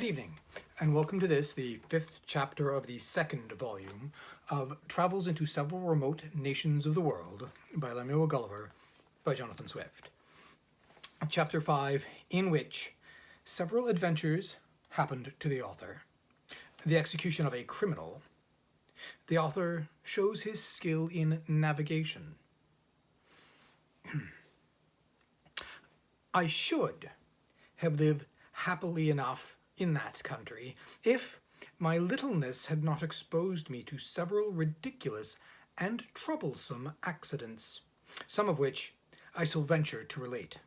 Good evening, and welcome to this, the fifth chapter of the second volume of Travels into Several Remote Nations of the World by Lemuel Gulliver by Jonathan Swift. Chapter 5, in which several adventures happened to the author. The execution of a criminal. The author shows his skill in navigation. I should have lived happily enough in that country, if my littleness had not exposed me to several ridiculous and troublesome accidents, some of which I shall venture to relate.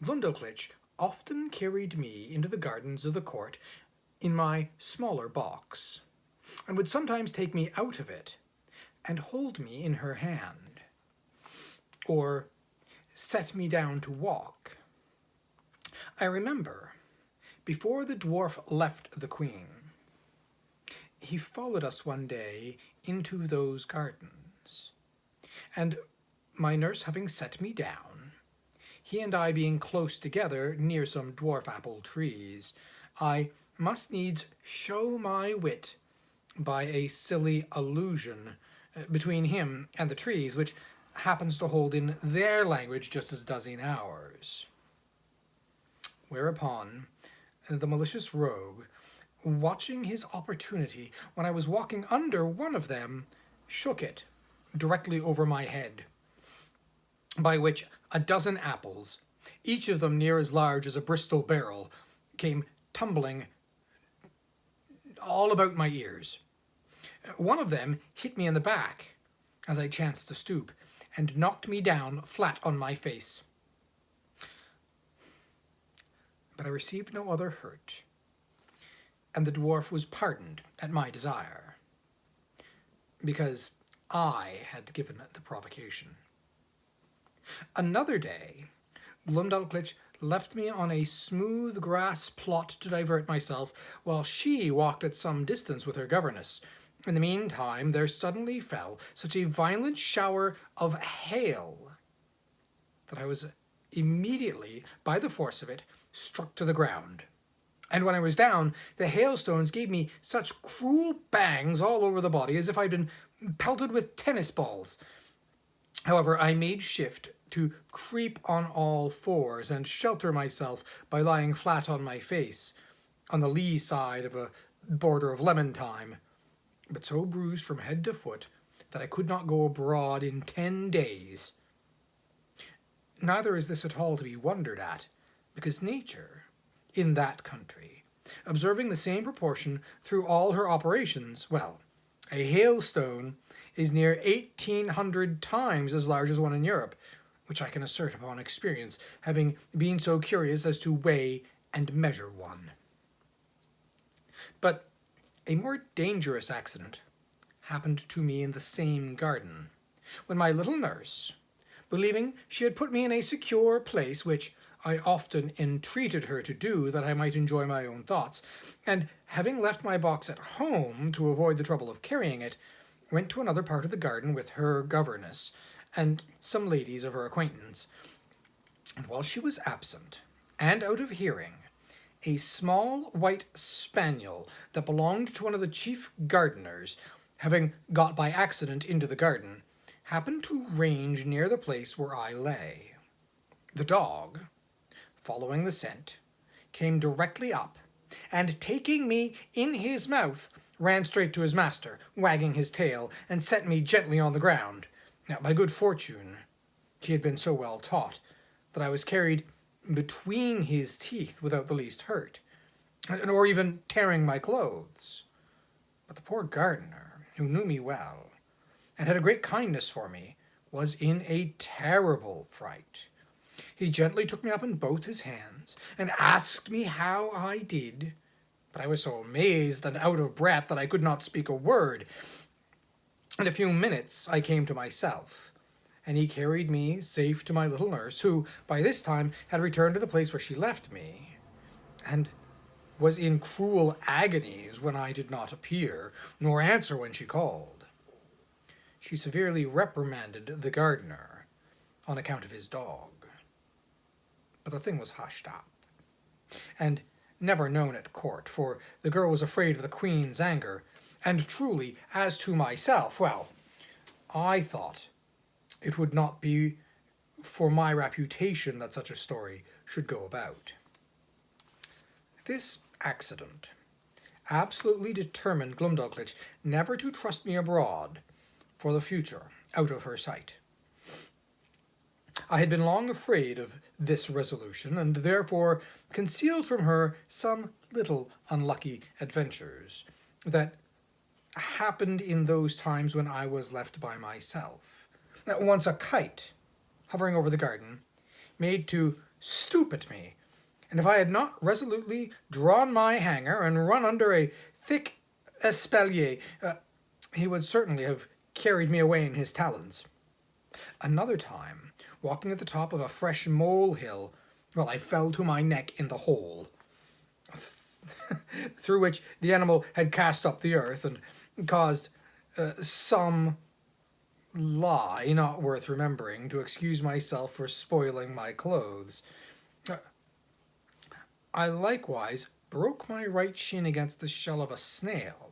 Glundoclich often carried me into the gardens of the court in my smaller box, and would sometimes take me out of it and hold me in her hand, or set me down to walk. I remember, before the dwarf left the Queen, he followed us one day into those gardens, and my nurse having set me down, he and I being close together near some dwarf apple trees, I must needs show my wit by a silly allusion between him and the trees, which happens to hold in their language just as does in ours. Whereupon the malicious rogue, watching his opportunity when I was walking under one of them, shook it directly over my head, by which a dozen apples, each of them near as large as a Bristol barrel, came tumbling all about my ears. One of them hit me in the back as I chanced to stoop, and knocked me down flat on my face. But I received no other hurt, and the dwarf was pardoned at my desire, because I had given the provocation. Another day, Glundoclich left me on a smooth grass plot to divert myself, while she walked at some distance with her governess. In the meantime, there suddenly fell such a violent shower of hail that I was immediately, by the force of it, struck to the ground. And when I was down, the hailstones gave me such cruel bangs all over the body as if I'd been pelted with tennis balls. However, I made shift to creep on all fours and shelter myself by lying flat on my face on the lee side of a border of lemon thyme, but so bruised from head to foot that I could not go abroad in 10 days. Neither is this at all to be wondered at, because nature, in that country, observing the same proportion through all her operations, well, a hailstone is near 1,800 times as large as one in Europe, which I can assert upon experience, having been so curious as to weigh and measure one. But a more dangerous accident happened to me in the same garden, when my little nurse, believing she had put me in a secure place, which I often entreated her to do that I might enjoy my own thoughts, and having left my box at home to avoid the trouble of carrying it, went to another part of the garden with her governess and some ladies of her acquaintance. And while she was absent and out of hearing, a small white spaniel that belonged to one of the chief gardeners, having got by accident into the garden, happened to range near the place where I lay. The dog, following the scent, came directly up, and taking me in his mouth, ran straight to his master, wagging his tail, and set me gently on the ground. Now, by good fortune, he had been so well taught that I was carried between his teeth without the least hurt, or even tearing my clothes. But the poor gardener, who knew me well, and had a great kindness for me, was in a terrible fright. He gently took me up in both his hands, and asked me how I did, but I was so amazed and out of breath that I could not speak a word. In a few minutes I came to myself, and he carried me safe to my little nurse, who, by this time, had returned to the place where she left me, and was in cruel agonies when I did not appear, nor answer when she called. She severely reprimanded the gardener on account of his dog, but the thing was hushed up, and never known at court, for the girl was afraid of the queen's anger. And truly, as to myself, well, I thought it would not be for my reputation that such a story should go about. This accident absolutely determined Glumdalclitch never to trust me abroad for the future, out of her sight. I had been long afraid of this resolution, and therefore concealed from her some little unlucky adventures that happened in those times when I was left by myself. Once a kite, hovering over the garden, made to stoop at me, and if I had not resolutely drawn my hanger and run under a thick espalier, he would certainly have carried me away in his talons. Another time, walking at the top of a fresh molehill, well, I fell to my neck in the hole, through which the animal had cast up the earth and caused some lie not worth remembering to excuse myself for spoiling my clothes. I likewise broke my right shin against the shell of a snail,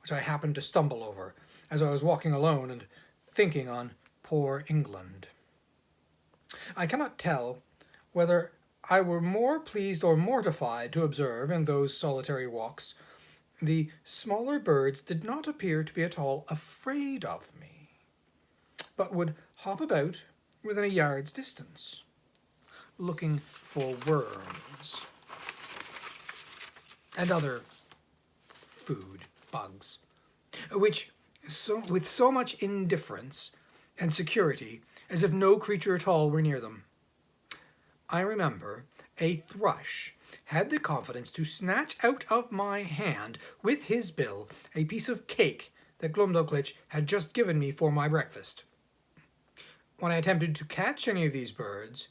which I happened to stumble over as I was walking alone and thinking on poor England. I cannot tell whether I were more pleased or mortified to observe in those solitary walks the smaller birds did not appear to be at all afraid of me, but would hop about within a yard's distance, looking for worms and other food, bugs, which with so much indifference and security as if no creature at all were near them. I remember a thrush had the confidence to snatch out of my hand with his bill a piece of cake that Glumdalclitch had just given me for my breakfast. When I attempted to catch any of these birds,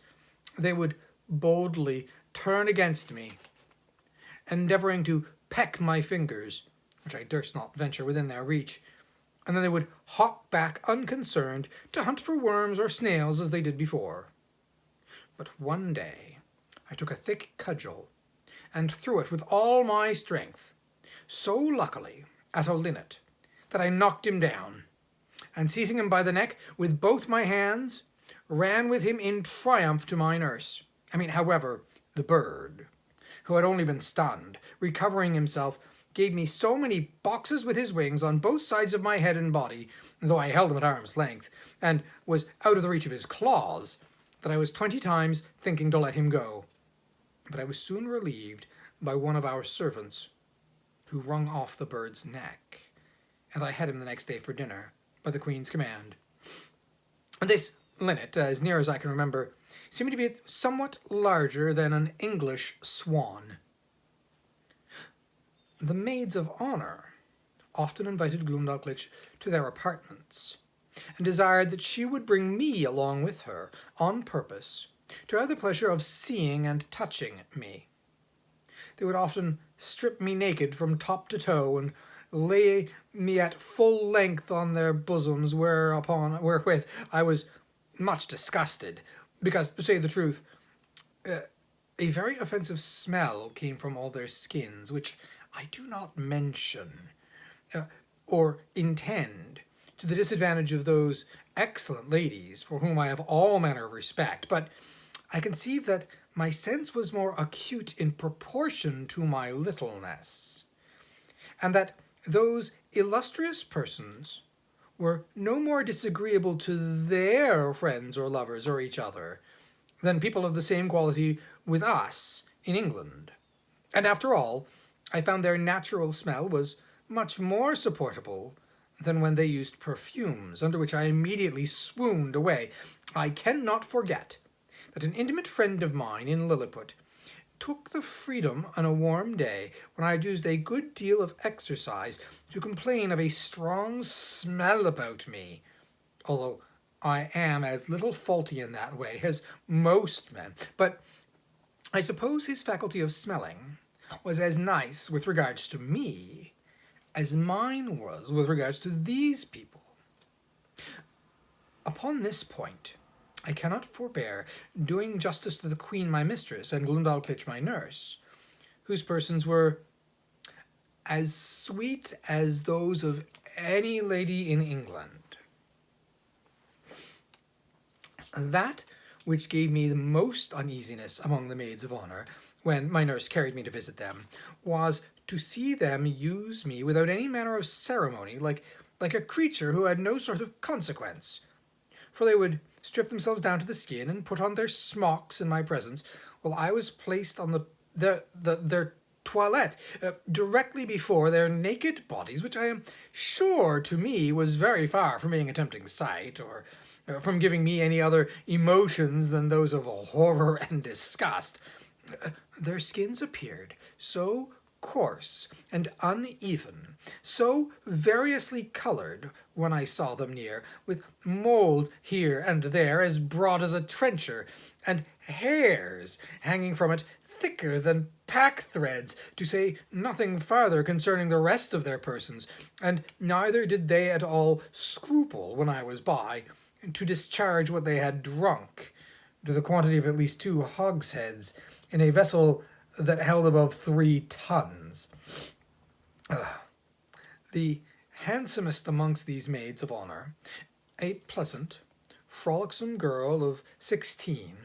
they would boldly turn against me, endeavouring to peck my fingers, which I durst not venture within their reach, and then they would hop back unconcerned to hunt for worms or snails as they did before. But one day I took a thick cudgel and threw it with all my strength, so luckily at a linnet that I knocked him down, and seizing him by the neck with both my hands, ran with him in triumph to my nurse. However, the bird, who had only been stunned, recovering himself, gave me so many boxes with his wings on both sides of my head and body, though I held him at arm's length, and was out of the reach of his claws, that I was 20 times thinking to let him go. But I was soon relieved by one of our servants, who wrung off the bird's neck, and I had him the next day for dinner, by the Queen's command. And this linnet, as near as I can remember, seemed to be somewhat larger than an English swan. The maids of honour often invited Glumdalclitch to their apartments, and desired that she would bring me along with her, on purpose to have the pleasure of seeing and touching me. They would often strip me naked from top to toe, and lay me at full length on their bosoms, wherewith I was much disgusted, because, to say the truth, a very offensive smell came from all their skins, which I do not mention, or intend, to the disadvantage of those excellent ladies for whom I have all manner of respect, but I conceive that my sense was more acute in proportion to my littleness, and that those illustrious persons were no more disagreeable to their friends or lovers or each other than people of the same quality with us in England. And after all, I found their natural smell was much more supportable than when they used perfumes, under which I immediately swooned away. I cannot forget that an intimate friend of mine in Lilliput took the freedom on a warm day, when I had used a good deal of exercise, to complain of a strong smell about me, although I am as little faulty in that way as most men. But I suppose his faculty of smelling was as nice with regards to me as mine was with regards to these people. Upon this point, I cannot forbear doing justice to the Queen my mistress, and Glumdalclitch my nurse, whose persons were as sweet as those of any lady in England. That which gave me the most uneasiness among the maids of honour, when my nurse carried me to visit them, was to see them use me without any manner of ceremony, like a creature who had no sort of consequence. For they would strip themselves down to the skin and put on their smocks in my presence, while I was placed on their toilette directly before their naked bodies, which I am sure to me was very far from being a tempting sight, or from giving me any other emotions than those of horror and disgust. Their skins appeared so coarse and uneven, so variously coloured when I saw them near, with moles here and there as broad as a trencher, and hairs hanging from it thicker than pack threads, to say nothing farther concerning the rest of their persons, and neither did they at all scruple, when I was by, to discharge what they had drunk, to the quantity of at least 2 hogsheads, in a vessel that held above 3 tons. The handsomest amongst these maids of honour, a pleasant, frolicsome girl of 16,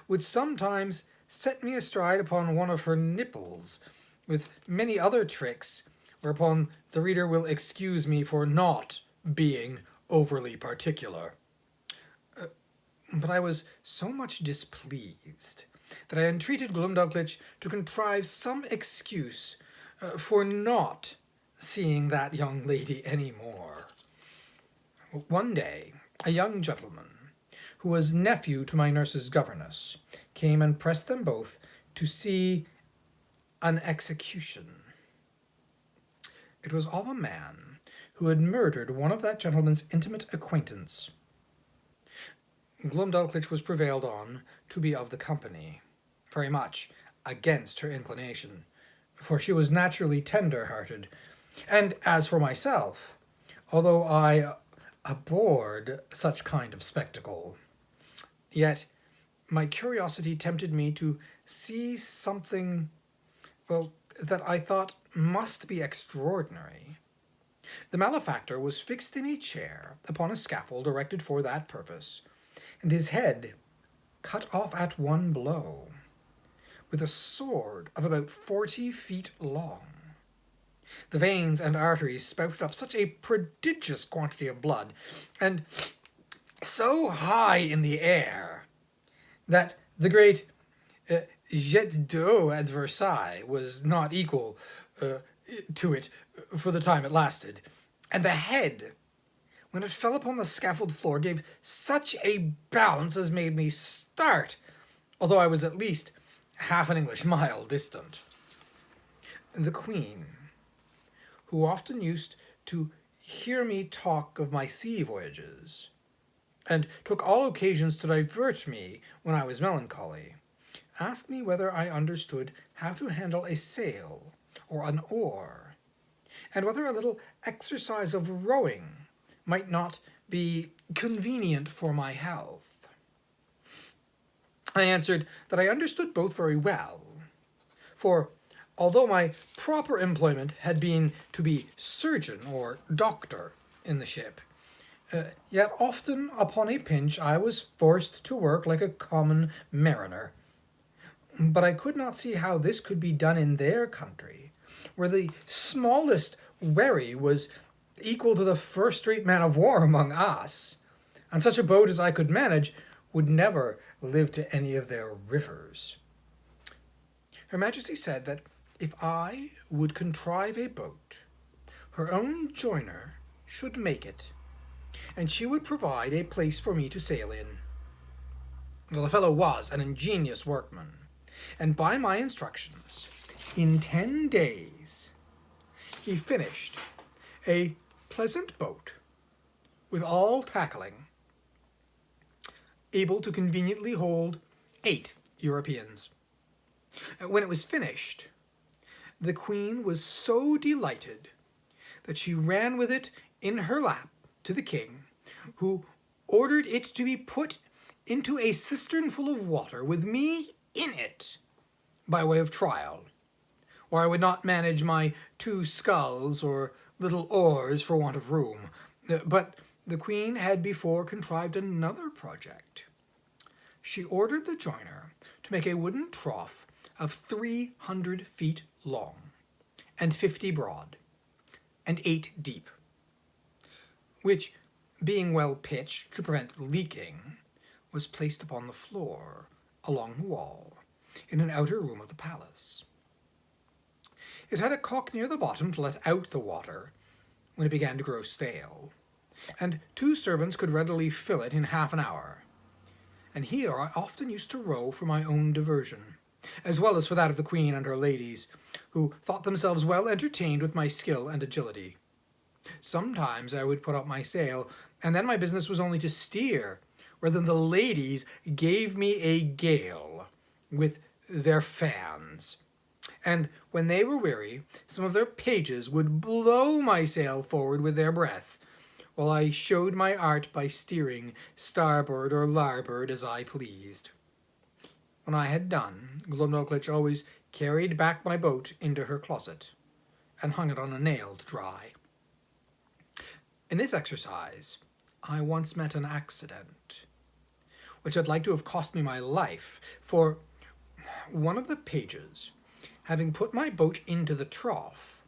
would sometimes set me astride upon one of her nipples, with many other tricks, whereupon the reader will excuse me for not being overly particular. But I was so much displeased that I entreated Glumdalclitch to contrive some excuse for not seeing that young lady any more. One day, a young gentleman, who was nephew to my nurse's governess, came and pressed them both to see an execution. It was of a man who had murdered one of that gentleman's intimate acquaintance. Glumdalclitch was prevailed on to be of the company, very much against her inclination, for she was naturally tender-hearted, and as for myself, although I abhorred such kind of spectacle, yet my curiosity tempted me to see something, that I thought must be extraordinary. The malefactor was fixed in a chair upon a scaffold erected for that purpose, and his head cut off at one blow, with a sword of about 40 feet long. The veins and arteries spouted up such a prodigious quantity of blood, and so high in the air, that the great jet d'eau at Versailles was not equal to it for the time it lasted, and the head, when it fell upon the scaffold floor, gave such a bounce as made me start, although I was at least half an English mile distant. The Queen, who often used to hear me talk of my sea voyages, and took all occasions to divert me when I was melancholy, asked me whether I understood how to handle a sail or an oar, and whether a little exercise of rowing might not be convenient for my health. I answered that I understood both very well, for although my proper employment had been to be surgeon or doctor in the ship, yet often upon a pinch I was forced to work like a common mariner. But I could not see how this could be done in their country, where the smallest wherry was equal to the first-rate man-of-war among us, and such a boat as I could manage would never live to any of their rivers. Her Majesty said that if I would contrive a boat, her own joiner should make it, and she would provide a place for me to sail in. Well, the fellow was an ingenious workman, and by my instructions, in 10 days, he finished a pleasant boat, with all tackling, able to conveniently hold 8 Europeans. When it was finished, the Queen was so delighted that she ran with it in her lap to the King, who ordered it to be put into a cistern full of water with me in it by way of trial, or I would not manage my 2 sculls or little oars for want of room. But the queen had before contrived another project. She ordered the joiner to make a wooden trough of 300 feet long, and 50 broad, and 8 deep, which, being well pitched to prevent leaking, was placed upon the floor, along the wall, in an outer room of the palace. It had a cock near the bottom to let out the water when it began to grow stale, and 2 servants could readily fill it in half an hour. And here I often used to row for my own diversion, as well as for that of the queen and her ladies, who thought themselves well entertained with my skill and agility. Sometimes I would put up my sail, and then my business was only to steer, rather than the ladies gave me a gale with their fans. And when they were weary, some of their pages would blow my sail forward with their breath, while I showed my art by steering starboard or larboard as I pleased. When I had done, Glumdalclitch always carried back my boat into her closet, and hung it on a nail to dry. In this exercise, I once met an accident, which had like to have cost me my life, for one of the pages, having put my boat into the trough,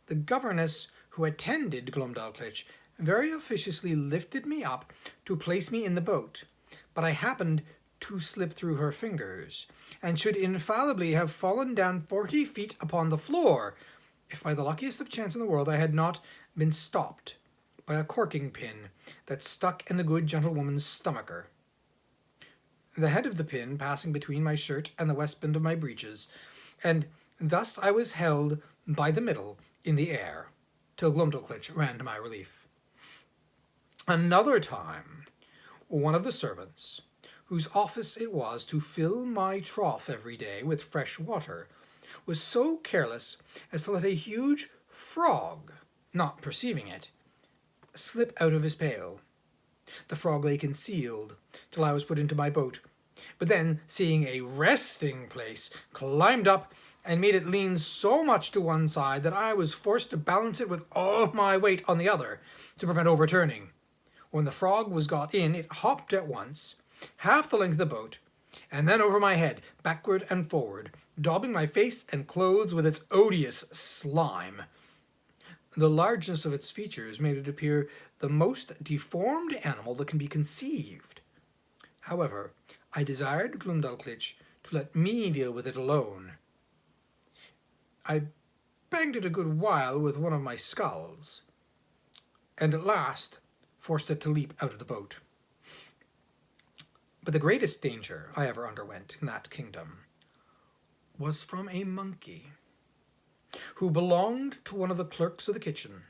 the governess who attended Glumdalclitch very officiously lifted me up to place me in the boat, but I happened to slip through her fingers, and should infallibly have fallen down 40 feet upon the floor, if by the luckiest of chance in the world I had not been stopped by a corking pin that stuck in the good gentlewoman's stomacher, the head of the pin passing between my shirt and the waistband of my breeches, and thus I was held by the middle in the air, till Glumdalclitch ran to my relief. Another time, one of the servants, whose office it was to fill my trough every day with fresh water, was so careless as to let a huge frog, not perceiving it, slip out of his pail. The frog lay concealed till I was put into my boat, but then, seeing a resting place, climbed up and made it lean so much to one side that I was forced to balance it with all my weight on the other to prevent overturning. When the frog was got in, it hopped at once, half the length of the boat, and then over my head, backward and forward, daubing my face and clothes with its odious slime. The largeness of its features made it appear the most deformed animal that can be conceived. However, I desired Glumdalclitch to let me deal with it alone. I banged it a good while with one of my sculls, and at last forced it to leap out of the boat. But the greatest danger I ever underwent in that kingdom was from a monkey, who belonged to one of the clerks of the kitchen.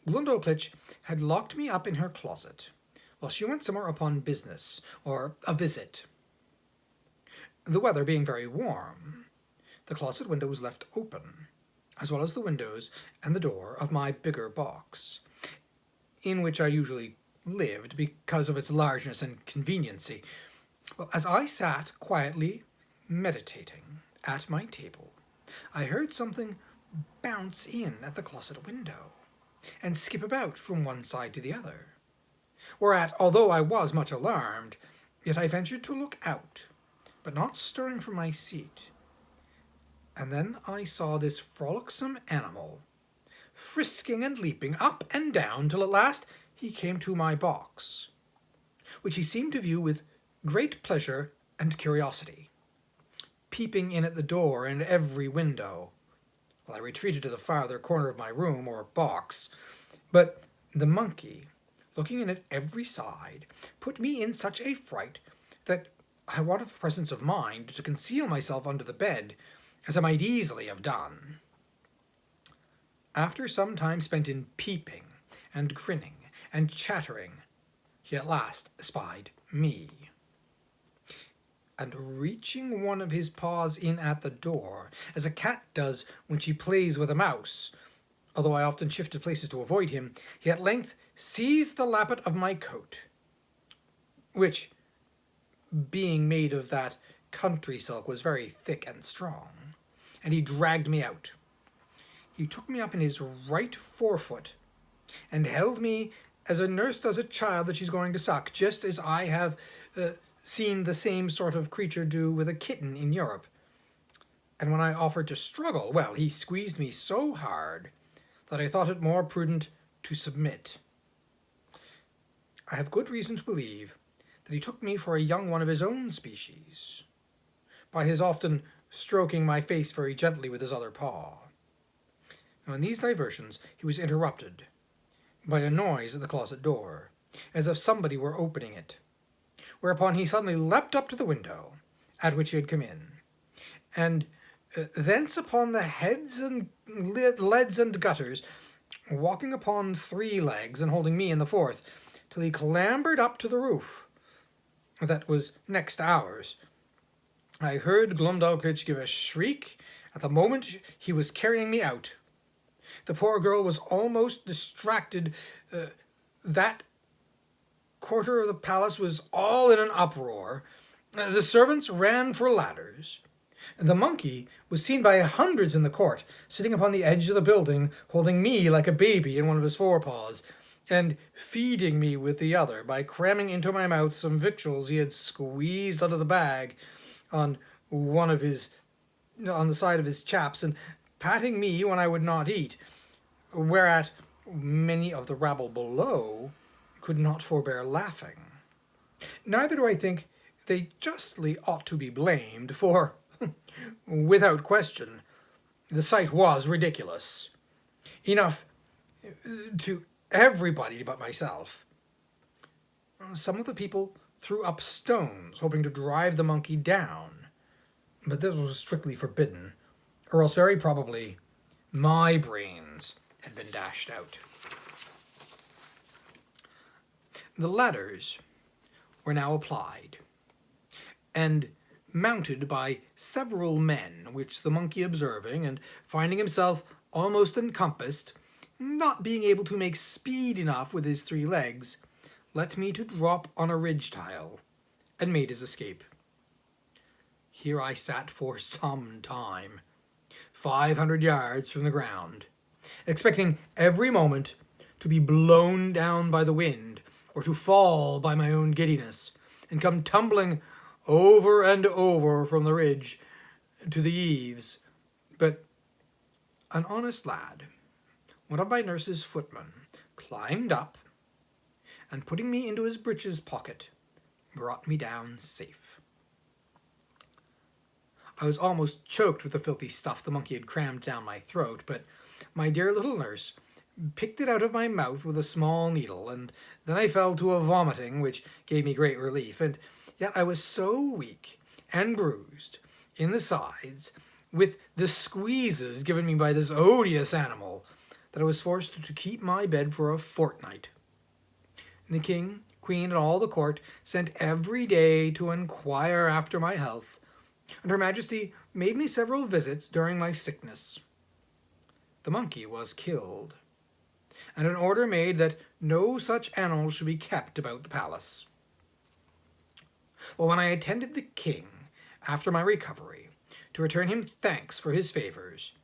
Glumdalclitch had locked me up in her closet, while she went somewhere upon business, or a visit. The weather being very warm, the closet window was left open, as well as the windows and the door of my bigger box, in which I usually lived because of its largeness and conveniency. Well, as I sat quietly meditating at my table, I heard something bounce in at the closet window, and skip about from one side to the other. Whereat, although I was much alarmed, yet I ventured to look out, but not stirring from my seat. And then I saw this frolicsome animal, frisking and leaping up and down till at last he came to my box, which he seemed to view with great pleasure and curiosity, peeping in at the door and every window, while I retreated to the farther corner of my room or box. But the monkey, looking in at every side, put me in such a fright that I wanted the presence of mind to conceal myself under the bed, as I might easily have done. After some time spent in peeping and grinning and chattering, he at last espied me, and reaching one of his paws in at the door, as a cat does when she plays with a mouse, although I often shifted places to avoid him, he at length seized the lappet of my coat, which, being made of that country silk, was very thick and strong, and he dragged me out. He took me up in his right forefoot and held me as a nurse does a child that she's going to suck, just as I have seen the same sort of creature do with a kitten in Europe. And when I offered to struggle, well, he squeezed me so hard that I thought it more prudent to submit. I have good reason to believe that he took me for a young one of his own species, by his often stroking my face very gently with his other paw. Now, in these diversions he was interrupted by a noise at the closet door, as if somebody were opening it, whereupon he suddenly leapt up to the window at which he had come in, and thence upon the heads and leads and gutters, walking upon 3 legs and holding me in the 4th, till he clambered up to the roof that was next to ours. I heard Glumdalclitch give a shriek at the moment he was carrying me out. The poor girl was almost distracted. That quarter of the palace was all in an uproar. The servants ran for ladders. The monkey was seen by hundreds in the court, sitting upon the edge of the building, holding me like a baby in one of his forepaws, and feeding me with the other by cramming into my mouth some victuals he had squeezed out of the bag on the side of his chaps, and patting me when I would not eat, whereat many of the rabble below could not forbear laughing. Neither do I think they justly ought to be blamed, for, without question, the sight was ridiculous enough to everybody but myself. Some of the people threw up stones, hoping to drive the monkey down, but this was strictly forbidden, or else very probably my brains had been dashed out. The ladders were now applied, and mounted by several men, which the monkey observing, and finding himself almost encompassed, not being able to make speed enough with his 3 legs, let me to drop on a ridge tile, and made his escape. Here I sat for some time, 500 yards from the ground, expecting every moment to be blown down by the wind, or to fall by my own giddiness, and come tumbling over and over from the ridge to the eaves. But an honest lad, one of my nurse's footmen, climbed up, and putting me into his breeches pocket, brought me down safe. I was almost choked with the filthy stuff the monkey had crammed down my throat, but my dear little nurse picked it out of my mouth with a small needle, and then I fell to a vomiting, which gave me great relief, and yet I was so weak and bruised in the sides with the squeezes given me by this odious animal that I was forced to keep my bed for a fortnight. And the king, queen, and all the court sent every day to inquire after my health, and Her Majesty made me several visits during my sickness. The monkey was killed, and an order made that no such animal should be kept about the palace. Well, when I attended the king after my recovery to return him thanks for his favours,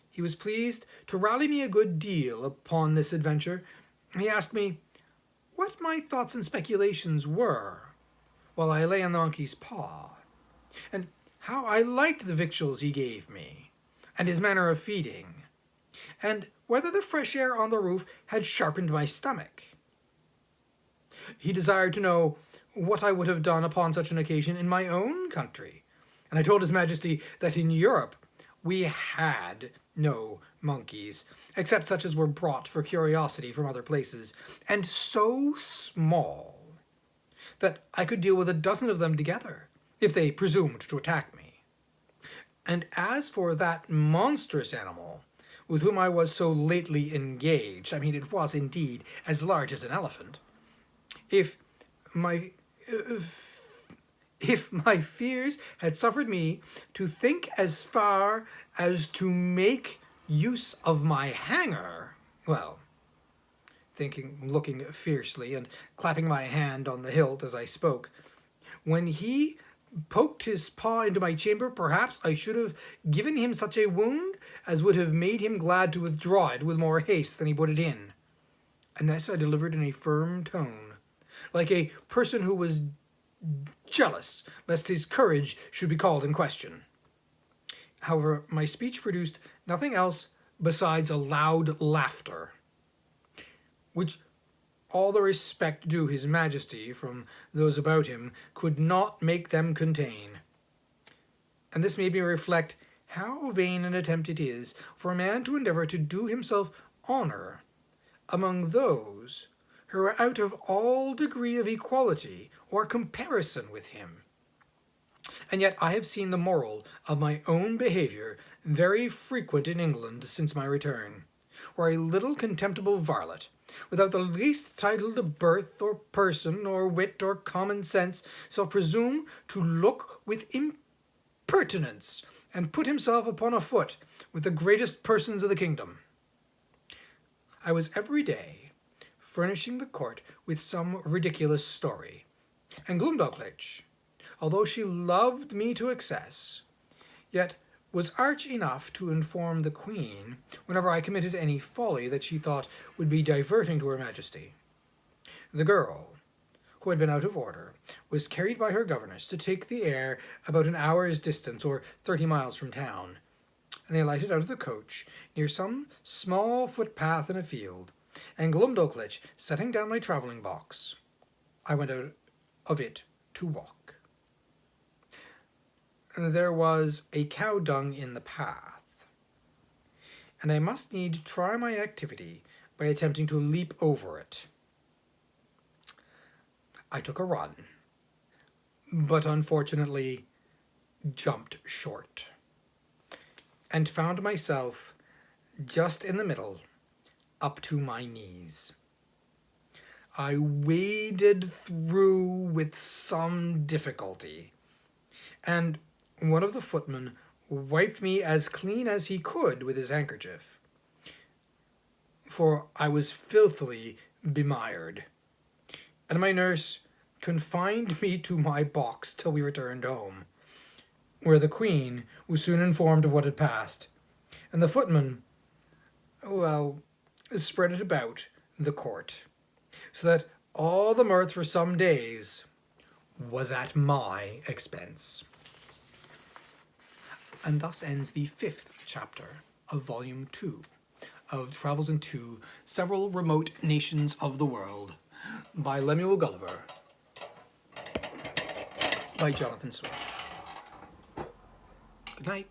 he was pleased to rally me a good deal upon this adventure. He asked me what my thoughts and speculations were while I lay on the monkey's paw, and how I liked the victuals he gave me, and his manner of feeding, and whether the fresh air on the roof had sharpened my stomach. He desired to know what I would have done upon such an occasion in my own country, and I told His Majesty that in Europe we had no monkeys, except such as were brought for curiosity from other places, and so small that I could deal with a dozen of them together, if they presumed to attack me. And as for that monstrous animal, with whom I was so lately engaged, I mean, it was indeed as large as an elephant, if my fears had suffered me to think as far as to make use of my hanger, well, looking fiercely and clapping my hand on the hilt as I spoke, when he poked his paw into my chamber, perhaps I should have given him such a wound as would have made him glad to withdraw it with more haste than he put it in. And this I delivered in a firm tone, like a person who was jealous lest his courage should be called in question. However, my speech produced nothing else besides a loud laughter, which all the respect due his majesty from those about him could not make them contain. And this made me reflect how vain an attempt it is for a man to endeavour to do himself honour among those who are out of all degree of equality or comparison with him. And yet I have seen the moral of my own behaviour very frequent in England since my return, where a little contemptible varlet, without the least title to birth or person or wit or common sense, shall presume to look with impertinence and put himself upon a foot with the greatest persons of the kingdom. I was every day furnishing the court with some ridiculous story, and Glumdalclitch, although she loved me to excess, yet was arch enough to inform the Queen whenever I committed any folly that she thought would be diverting to her Majesty. The girl, who had been out of order, was carried by her governess to take the air about an hour's distance or 30 miles from town, and they alighted out of the coach near some small footpath in a field, and Glumdalclitch setting down my travelling box, I went out of it to walk. There was a cow dung in the path, and I must need try my activity by attempting to leap over it. I took a run, but unfortunately jumped short, and found myself just in the middle, up to my knees. I waded through with some difficulty, and one of the footmen wiped me as clean as he could with his handkerchief, for I was filthily bemired, and my nurse confined me to my box till we returned home, where the Queen was soon informed of what had passed, and the footman, spread it about the court, so that all the mirth for some days was at my expense. And thus ends the 5th chapter of Volume 2 of Travels into Several Remote Nations of the World by Lemuel Gulliver by Jonathan Swift. Good night.